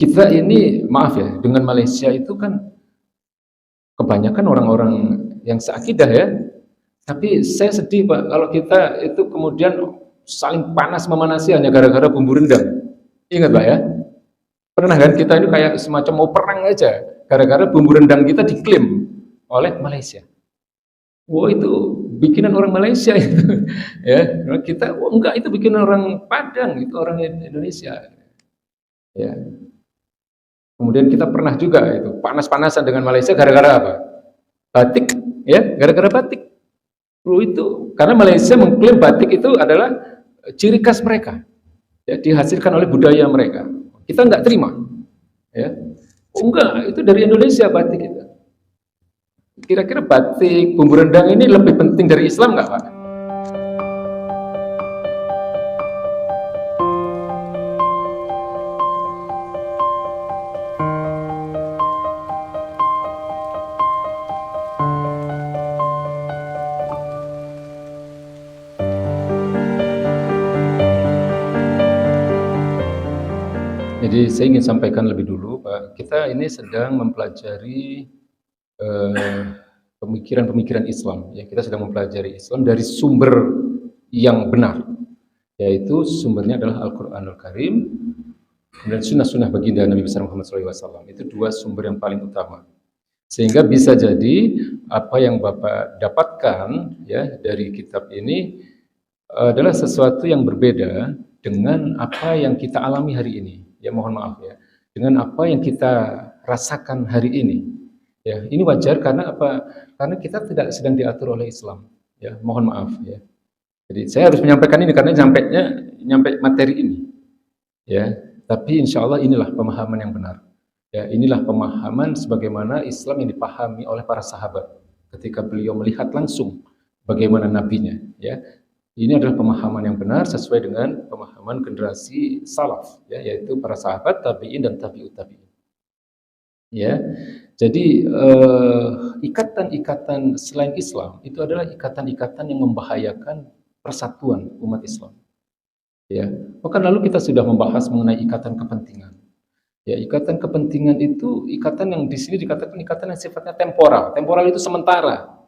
Kita ini maaf ya, dengan Malaysia itu kan kebanyakan orang-orang yang seakidah ya. Tapi saya sedih Pak, kalau kita itu kemudian saling panas memanasi hanya gara-gara bumbu rendang. Ingat Pak ya, pernah kan kita ini kayak semacam mau perang aja, gara-gara bumbu rendang kita diklaim oleh Malaysia. Wah itu bikinan orang Malaysia itu, ya. Kita, oh enggak itu bikinan orang Padang, itu orang Indonesia. Ya. Kemudian kita pernah juga itu panas-panasan dengan Malaysia gara-gara apa? Batik, ya, gara-gara batik. Itu karena Malaysia mengklaim batik itu adalah ciri khas mereka, ya, dihasilkan oleh budaya mereka. Kita nggak terima, ya. Oh, enggak, itu dari Indonesia batik itu. Kira-kira batik, bumbu rendang ini lebih penting dari Islam nggak Pak? Jadi saya ingin sampaikan lebih dulu Pak, kita ini sedang mempelajari pemikiran-pemikiran Islam. Ya, kita sedang mempelajari Islam dari sumber yang benar, yaitu sumbernya adalah Al-Quranul Karim dan sunnah-sunnah baginda Nabi besar Muhammad SAW. Itu dua sumber yang paling utama. Sehingga bisa jadi apa yang Bapak dapatkan ya dari kitab ini adalah sesuatu yang berbeda dengan apa yang kita alami hari ini. Ya mohon maaf ya. Dengan apa yang kita rasakan hari ini. Ya, ini wajar karena apa? Karena kita tidak sedang diatur oleh Islam. Ya, mohon maaf ya. Jadi saya harus menyampaikan ini karena nyampe materi ini. Ya, tapi insya Allah inilah pemahaman yang benar. Ya, inilah pemahaman sebagaimana Islam yang dipahami oleh para sahabat ketika beliau melihat langsung bagaimana nabinya. Ya, ini adalah pemahaman yang benar sesuai dengan pemahaman generasi salaf, ya, yaitu para sahabat, tabi'in dan tabi'ut tabi'in. Ya, jadi ikatan-ikatan selain Islam itu adalah ikatan-ikatan yang membahayakan persatuan umat Islam. Ya, pekan lalu kita sudah membahas mengenai ikatan kepentingan. Ya, ikatan kepentingan itu ikatan yang di sini dikatakan ikatan yang sifatnya temporal. Temporal itu sementara.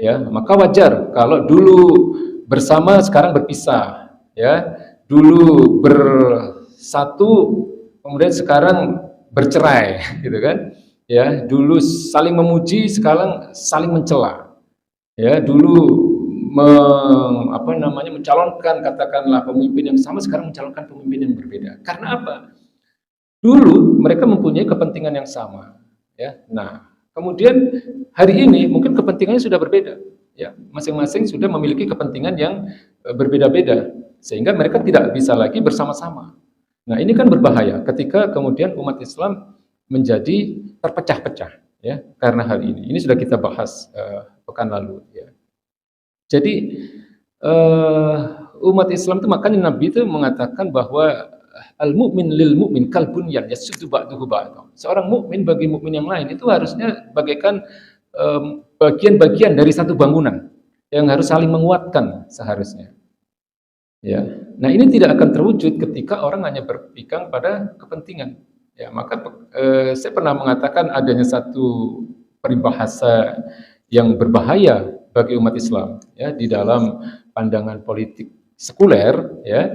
Ya, maka wajar kalau dulu bersama sekarang berpisah, ya. Dulu bersatu kemudian sekarang bercerai, gitu kan? Ya, dulu saling memuji, sekarang saling mencela. Ya, dulu mencalonkan katakanlah pemimpin yang sama, sekarang mencalonkan pemimpin yang berbeda. Karena apa? Dulu mereka mempunyai kepentingan yang sama, ya. Nah, kemudian hari ini mungkin kepentingannya sudah berbeda, ya. Masing-masing sudah memiliki kepentingan yang berbeda-beda, sehingga mereka tidak bisa lagi bersama-sama. Nah, ini kan berbahaya ketika kemudian umat Islam menjadi terpecah-pecah, ya, karena hal ini. Ini sudah kita bahas pekan lalu, ya. Jadi umat Islam itu makanya Nabi itu mengatakan bahwa al-mu'min lil mu'min kal bunyan yasuddu ba'duhu ba'dha. Seorang mukmin bagi mukmin yang lain itu harusnya bagaikan bagian-bagian dari satu bangunan yang harus saling menguatkan seharusnya. Ya. Nah, ini tidak akan terwujud ketika orang hanya berpegang pada kepentingan. Ya, maka saya pernah mengatakan adanya satu peribahasa yang berbahaya bagi umat Islam, ya, di dalam pandangan politik sekuler, ya,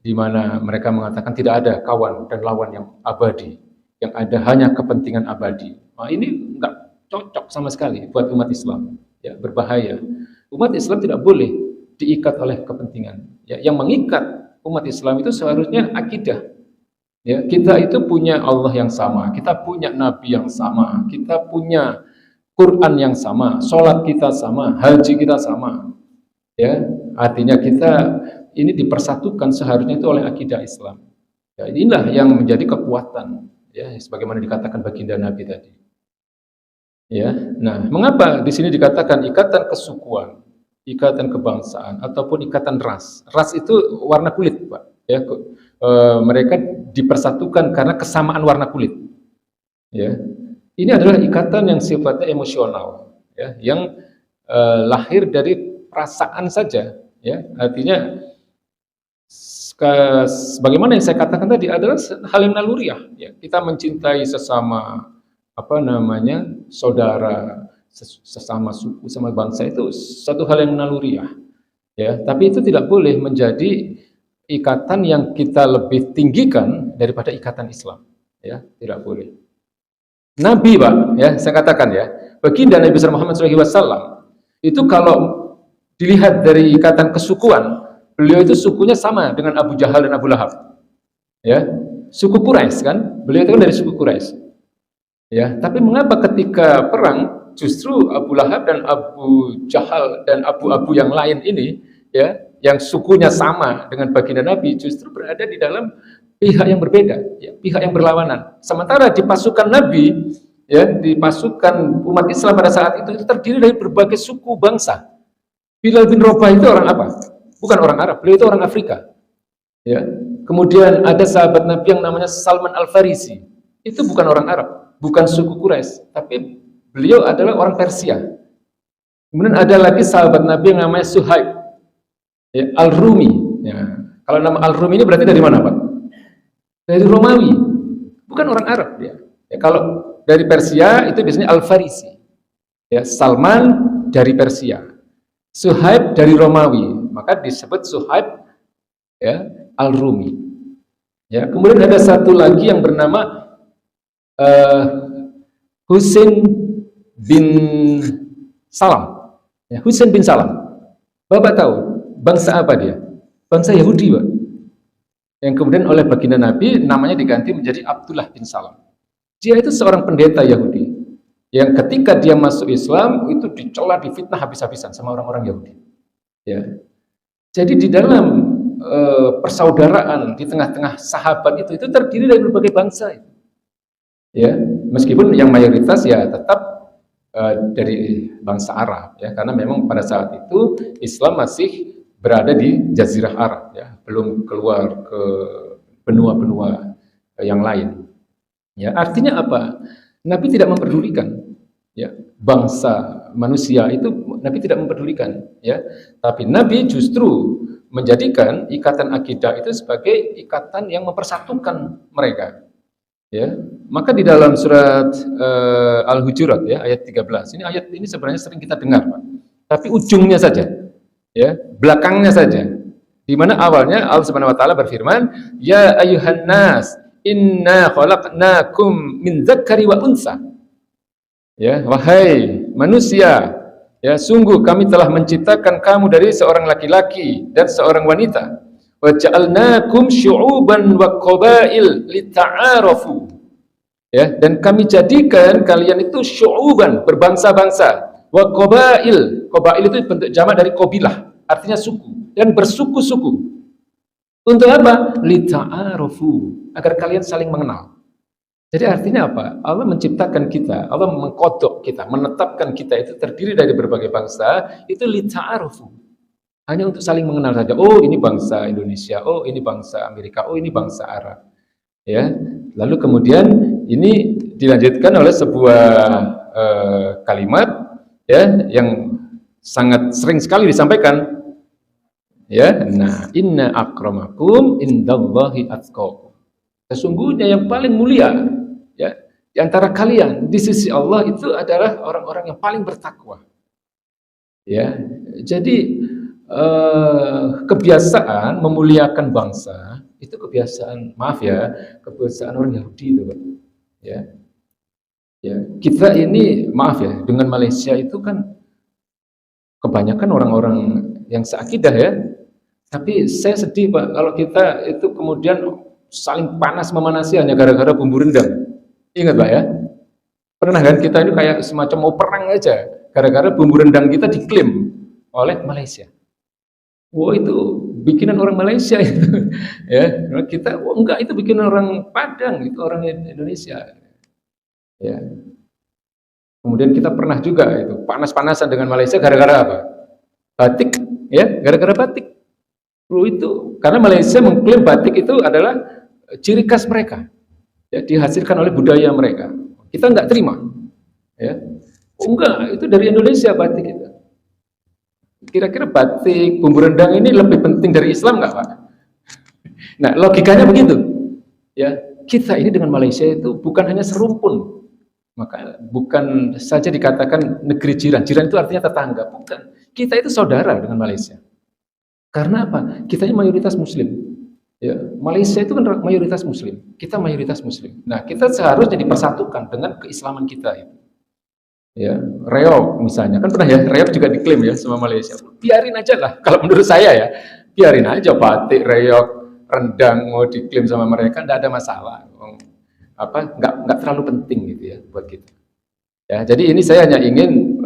di mana mereka mengatakan tidak ada kawan dan lawan yang abadi, yang ada hanya kepentingan abadi. Nah, ini enggak cocok sama sekali buat umat Islam, ya, berbahaya. Umat Islam tidak boleh diikat oleh kepentingan. Ya, yang mengikat umat Islam itu seharusnya akidah. Ya, kita itu punya Allah yang sama, kita punya Nabi yang sama, kita punya Quran yang sama, sholat kita sama, haji kita sama. Ya, artinya kita ini dipersatukan seharusnya itu oleh akidah Islam. Ya, inilah yang menjadi kekuatan, ya, sebagaimana dikatakan baginda Nabi tadi. Ya, nah, mengapa di sini dikatakan ikatan kesukuan, ikatan kebangsaan, ataupun ikatan ras? Ras itu warna kulit, Pak. Ya, mereka dipersatukan karena kesamaan warna kulit. Ya, ini adalah ikatan yang sifatnya emosional, ya, yang lahir dari perasaan saja, ya. Artinya Sebagaimana yang saya katakan tadi adalah hal yang naluriah, ya. Kita mencintai sesama apa namanya saudara, sesama suku, sama bangsa itu satu hal yang naluriah, ya. Tapi itu tidak boleh menjadi ikatan yang kita lebih tinggikan daripada ikatan Islam, ya. Tidak boleh. Nabi, Pak, ya, saya katakan ya, baginda Nabi besar Muhammad SAW itu kalau dilihat dari ikatan kesukuan, beliau itu sukunya sama dengan Abu Jahal dan Abu Lahab. Ya, suku Quraisy kan? Beliau itu kan dari suku Quraisy. Ya, tapi mengapa ketika perang justru Abu Lahab dan Abu Jahal dan abu-abu yang lain ini, ya, yang sukunya sama dengan baginda Nabi justru berada di dalam pihak yang berbeda, ya, pihak yang berlawanan. Sementara di pasukan Nabi, ya, di pasukan umat Islam pada saat itu terdiri dari berbagai suku bangsa. Bilal bin Rabah itu orang apa? Bukan orang Arab, beliau itu orang Afrika. Ya. Kemudian ada sahabat Nabi yang namanya Salman Al-Farisi. Itu bukan orang Arab, bukan suku Quraisy, tapi beliau adalah orang Persia. Kemudian ada lagi sahabat Nabi yang namanya Suhaib, ya, Al-Rumi. Ya. Kalau nama Al-Rumi ini berarti dari mana, Pak? Dari Romawi, bukan orang Arab dia. Ya, kalau dari Persia itu biasanya Al-Farisi. Ya, Salman dari Persia, Suhaib dari Romawi, maka disebut Suhaib, ya, Al-Rumi. Ya, kemudian ada satu lagi yang bernama Husain bin Salam. Ya, Husain bin Salam. Bapak tahu bangsa apa dia? Bangsa Yahudi, Pak. Yang kemudian oleh baginda Nabi namanya diganti menjadi Abdullah bin Salam. Dia itu seorang pendeta Yahudi yang ketika dia masuk Islam itu dicela, difitnah habis-habisan sama orang-orang Yahudi. Ya. Jadi di dalam persaudaraan di tengah-tengah sahabat itu terdiri dari berbagai bangsa. Ya, meskipun yang mayoritas ya tetap dari bangsa Arab, ya, karena memang pada saat itu Islam masih berada di Jazirah Arab, ya, belum keluar ke benua-benua yang lain. Ya, artinya apa? Nabi tidak memperdulikan, ya, bangsa manusia itu Nabi tidak memperdulikan, ya. Tapi Nabi justru menjadikan ikatan akidah itu sebagai ikatan yang mempersatukan mereka. Ya, maka di dalam surat Al-Hujurat, ya, ayat 13. Ini ayat ini sebenarnya sering kita dengar, Pak. Tapi ujungnya saja, ya, belakangnya saja. Di mana awalnya Allah Subhanahu wa taala berfirman, "Ya ayyuhan nas, inna khalaqnakum min dzakari wa unsa." Ya, wahai manusia, ya, sungguh kami telah menciptakan kamu dari seorang laki-laki dan seorang wanita. Wa ja'alnakum syu'uban wa qabail lita'arafu. Ya, dan kami jadikan kalian itu syu'uban, berbangsa-bangsa, wa qabail. Qabail itu bentuk jamak dari qabilah, artinya suku, dan bersuku-suku. Untuk apa? Lita'arafu, agar kalian saling mengenal. Jadi artinya apa? Allah menciptakan kita, Allah mengkodok kita, menetapkan kita itu terdiri dari berbagai bangsa, itu lita'arafu. Hanya untuk saling mengenal saja. Oh, ini bangsa Indonesia. Oh, ini bangsa Amerika. Oh, ini bangsa Arab. Ya. Lalu kemudian ini dilanjutkan oleh sebuah kalimat, ya, yang sangat sering sekali disampaikan. Ya, nah, inna akramakum indallahi atqakum. Sesungguhnya yang paling mulia, ya, di antara kalian di sisi Allah itu adalah orang-orang yang paling bertakwa. Ya. Jadi kebiasaan memuliakan bangsa itu kebiasaan, maaf ya, kebiasaan orang Yahudi itu, Pak. Ya, ya, kita ini maaf ya, dengan Malaysia itu kan kebanyakan orang-orang yang seakidah, ya. Tapi saya sedih, Pak, kalau kita itu kemudian saling panas memanasi hanya gara-gara bumbu rendang. Ingat, Pak, ya, pernah kan kita ini kayak semacam mau perang aja gara-gara bumbu rendang kita diklaim oleh Malaysia. Wah, itu bikinan orang Malaysia itu, ya. Kita, oh, enggak, itu bikinan orang Padang, itu orang Indonesia. Ya. Kemudian kita pernah juga itu panas-panasan dengan Malaysia gara-gara apa? Batik, ya, gara-gara batik. Itu karena Malaysia mengklaim batik itu adalah ciri khas mereka, ya, dihasilkan oleh budaya mereka. Kita enggak terima, ya. Oh, enggak, itu dari Indonesia batik itu. Kira-kira batik, bumbu rendang ini lebih penting dari Islam nggak, Pak? Nah, logikanya begitu. Ya, kita ini dengan Malaysia itu bukan hanya serumpun. Maka bukan saja dikatakan negeri jiran. Jiran itu artinya tetangga, bukan. Kita itu saudara dengan Malaysia. Karena apa? Kita ini mayoritas muslim. Ya, Malaysia itu kan mayoritas muslim. Kita mayoritas muslim. Nah, kita seharusnya dipersatukan dengan keislaman kita itu. Ya, reog misalnya, kan pernah ya, reog juga diklaim ya sama Malaysia. Biarin aja lah, kalau menurut saya ya, biarin aja batik, reog, rendang mau diklaim sama mereka, tidak ada masalah. Nggak terlalu penting gitu ya buat kita. Ya, jadi ini saya hanya ingin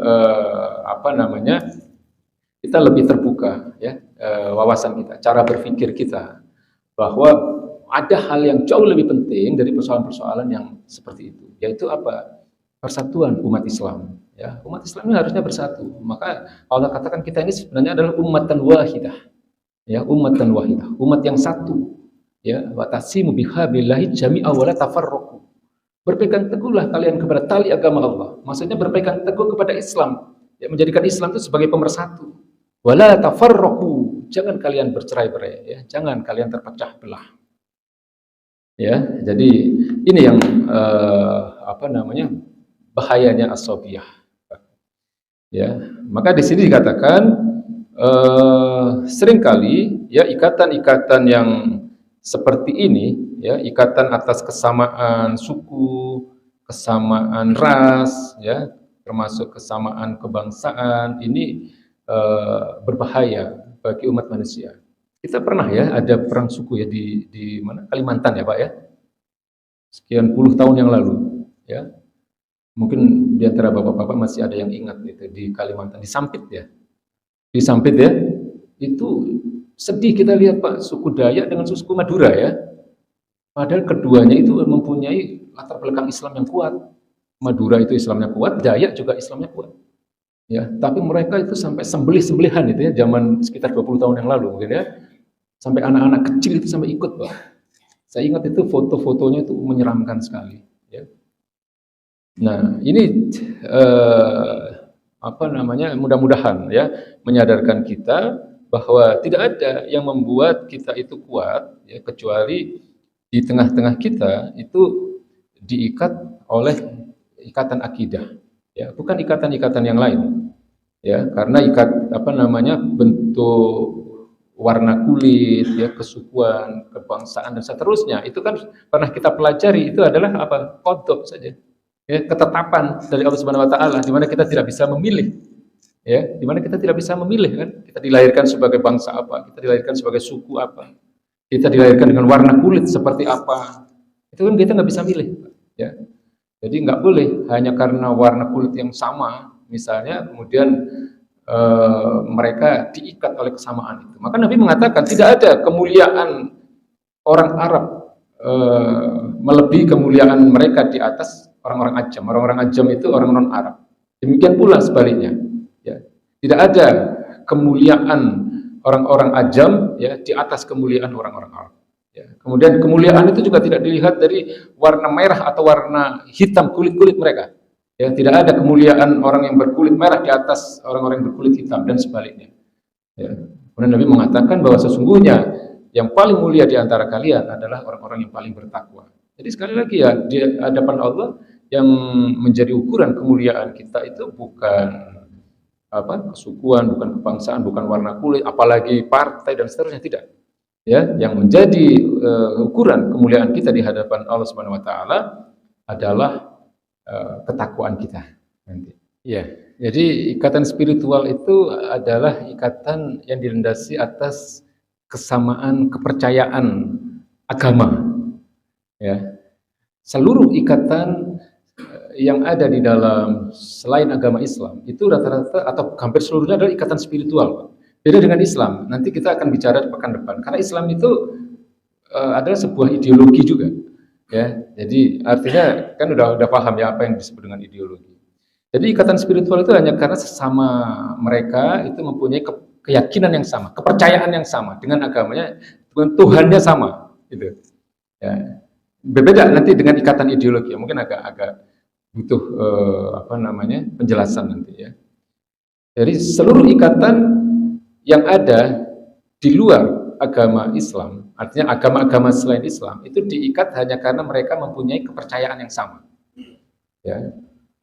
kita lebih terbuka ya, wawasan kita, cara berpikir kita, bahwa ada hal yang jauh lebih penting dari persoalan-persoalan yang seperti itu, yaitu apa? Persatuan umat Islam. Ya, umat Islam ini harusnya bersatu. Maka Allah katakan kita ini sebenarnya adalah ummatan wahidah. Ya, ummatan wahidah, umat yang satu. Ya, wa tasimu bihablillahi jami'a wa la tafarraqu. Berpegang teguhlah kalian kepada tali agama Allah. Maksudnya berpegang teguh kepada Islam. Ya, menjadikan Islam itu sebagai pemersatu. Wa la tafarraqu. Jangan kalian bercerai-berai, ya. Jangan kalian terpecah belah. Ya, jadi ini yang bahayanya as-sobiyah. Ya, maka di sini dikatakan seringkali ya ikatan-ikatan yang seperti ini, ya, ikatan atas kesamaan suku, kesamaan ras, ya, termasuk kesamaan kebangsaan, ini berbahaya bagi umat manusia. Kita pernah ya ada perang suku ya di mana? Kalimantan ya Pak ya, sekian puluh tahun yang lalu, ya. Mungkin di antara bapak-bapak masih ada yang ingat itu di Kalimantan, di Sampit ya. Di Sampit ya, itu sedih kita lihat Pak, suku Dayak dengan suku Madura ya. Padahal keduanya itu mempunyai latar belakang Islam yang kuat. Madura itu Islamnya kuat, Dayak juga Islamnya kuat. Ya, tapi mereka itu sampai sembelih-sembelihan itu ya, zaman sekitar 20 tahun yang lalu mungkin ya. Sampai anak-anak kecil itu sampai ikut Pak. Saya ingat itu foto-fotonya itu menyeramkan sekali ya. Nah, ini mudah-mudahan ya menyadarkan kita bahwa tidak ada yang membuat kita itu kuat ya, kecuali di tengah-tengah kita itu diikat oleh ikatan akidah ya, bukan ikatan-ikatan yang lain ya, karena bentuk warna kulit ya, kesukuan, kebangsaan dan seterusnya itu kan pernah kita pelajari, itu adalah apa? Qadar saja. Ya, ketetapan dari Allah Subhanahu wa taala di mana kita tidak bisa memilih. Ya, di mana kita tidak bisa memilih kan? Kita dilahirkan sebagai bangsa apa, kita dilahirkan sebagai suku apa. Kita dilahirkan dengan warna kulit seperti apa. Itu kan kita nggak bisa milih, ya. Jadi nggak boleh hanya karena warna kulit yang sama misalnya kemudian mereka diikat oleh kesamaan itu. Maka Nabi mengatakan tidak ada kemuliaan orang Arab melebihi kemuliaan mereka di atas orang-orang Ajam. Orang-orang Ajam itu orang non-Arab. Demikian pula sebaliknya. Ya. Tidak ada kemuliaan orang-orang Ajam ya di atas kemuliaan orang-orang Arab. Ya. Kemudian kemuliaan itu juga tidak dilihat dari warna merah atau warna hitam kulit-kulit mereka. Ya, tidak ada kemuliaan orang yang berkulit merah di atas orang-orang yang berkulit hitam dan sebaliknya. Ya. Kemudian Nabi mengatakan bahwa sesungguhnya yang paling mulia di antara kalian adalah orang-orang yang paling bertakwa. Jadi sekali lagi ya, di hadapan Allah yang menjadi ukuran kemuliaan kita itu bukan kesukuan, bukan kebangsaan, bukan warna kulit, apalagi partai dan seterusnya, tidak. Ya, yang menjadi ukuran kemuliaan kita di hadapan Allah Subhanahu wa taala adalah ketakwaan kita nanti. Ya, jadi ikatan spiritual itu adalah ikatan yang dilandasi atas kesamaan kepercayaan agama. Ya. Seluruh ikatan yang ada di dalam selain agama Islam itu rata-rata atau hampir seluruhnya adalah ikatan spiritual. Beda dengan Islam. Nanti kita akan bicara di pekan depan. Karena Islam itu adalah sebuah ideologi juga. Ya, jadi artinya kan udah paham ya apa yang disebut dengan ideologi. Jadi ikatan spiritual itu hanya karena sesama mereka itu mempunyai keyakinan yang sama, kepercayaan yang sama dengan agamanya, dengan Tuhannya sama, gitu. Ya. Berbeda nanti dengan ikatan ideologi, mungkin agak butuh penjelasan nanti ya. Jadi seluruh ikatan yang ada di luar agama Islam, artinya agama-agama selain Islam itu diikat hanya karena mereka mempunyai kepercayaan yang sama. Ya,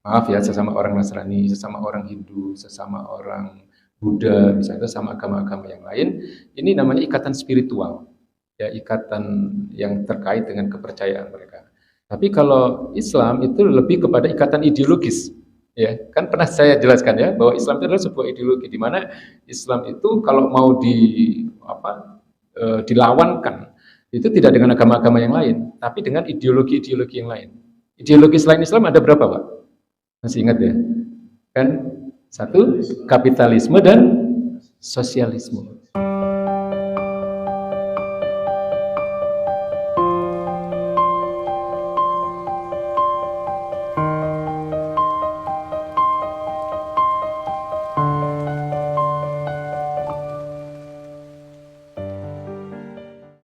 maaf ya, sesama orang Nasrani, sesama orang Hindu, sesama orang Buddha, misalnya sama agama-agama yang lain, ini namanya ikatan spiritual, ya ikatan yang terkait dengan kepercayaan mereka. Tapi kalau Islam itu lebih kepada ikatan ideologis, ya kan pernah saya jelaskan ya bahwa Islam itu adalah sebuah ideologi di mana Islam itu kalau mau dilawankan itu tidak dengan agama-agama yang lain, tapi dengan ideologi-ideologi yang lain. Ideologi selain Islam ada berapa, Pak? Masih ingat ya? Kan satu, kapitalisme dan sosialisme.